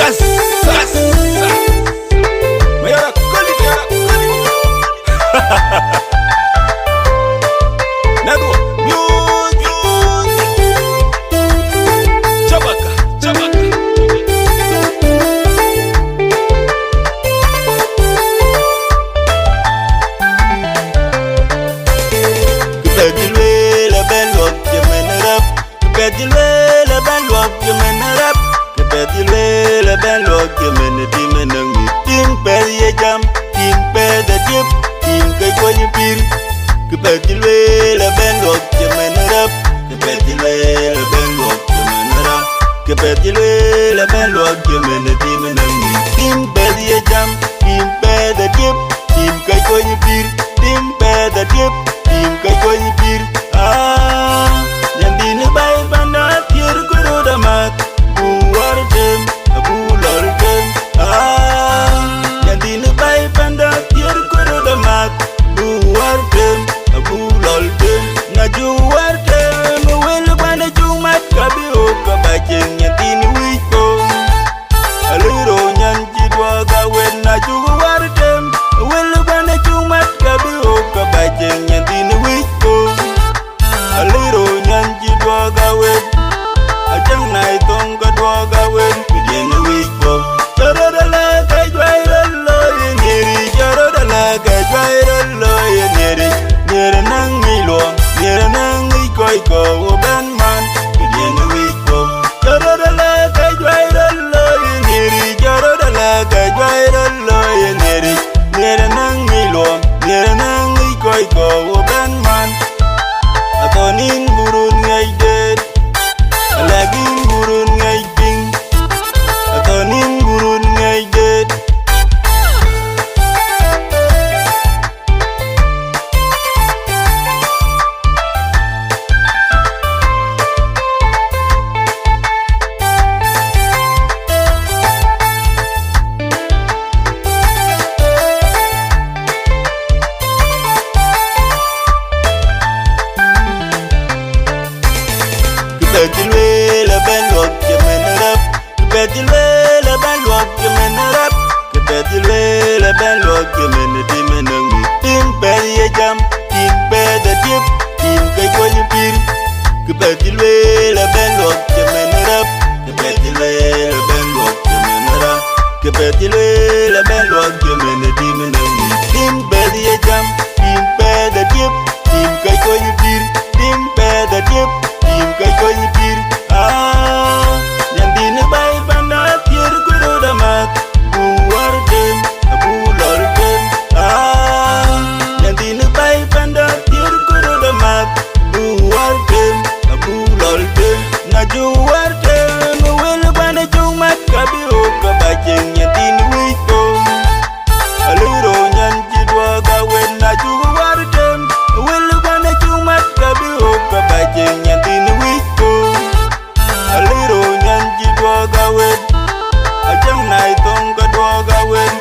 Yes, yes, Mayara kali. Nado, Chabaka. Bedilwe ben wok jemenrap, bedilwe ben wok jemenrap, bedilwe ben wok jemenang tim per ye jam, tim per the dip, tim kay koy pir. Bedilwe ben wok jemenrap, bedilwe ben wok jemenrap, bedilwe ben wok jemenang tim per ye jam, tim per the dip, tim kay koy pir, tim per the dip. Tim kay koy pir nyandine bay banda tier kuro damat bu war dem bu lor dem nyandine bay banda tier kuro damat bu war dem bu lor dem na ju war dem wel banda jumat kabi o kabaje nyandine wiko aliro nyanji dwa gawen na ju war dem wel banda jumat kabi o kabaje nyandine wiko aliro nyanji dwa gawen ajang nai tonga dwa gawen kujene wiko jarodala kajwaira lo yeniri jarodala kajwaira lo yeniri nyere nangi lo nyere nangi koi ko uban man kujene wiko jarodala kajwaira lo yeniri jarodala kajwaira lo yeniri nyere nangi lo nyere nangi koi ko uban man atonin burun ngay det alagin burun ngay ping atonin burun ngay det bedilwe ben wok jemenrap, bedilwe ben wok jemenrap, bedilwe ben wok jemenang tim per ye jam, tim per the dip, tim kay koy pir. Bedilwe ben wok jemenrap, bedilwe ben wok jemenrap, bedilwe ben wok jemenang tim per ye jam, tim per the dip, tim kay koy pir, tim per the dip. Tim kay koy pir nyandine bay banda tier kuro damat bu war dem bu lor dem nyandine bay banda tier kuro damat bu war dem bu lor dem na ju war dem wel banda jumat kabi o kabaje nyandine wiko aliro nyanji dwa gawen na ju war dem wel banda jumat kabi o kabaje nyandine wiko aliro nyanji dwa gawen ajang nai tonga dwa gawen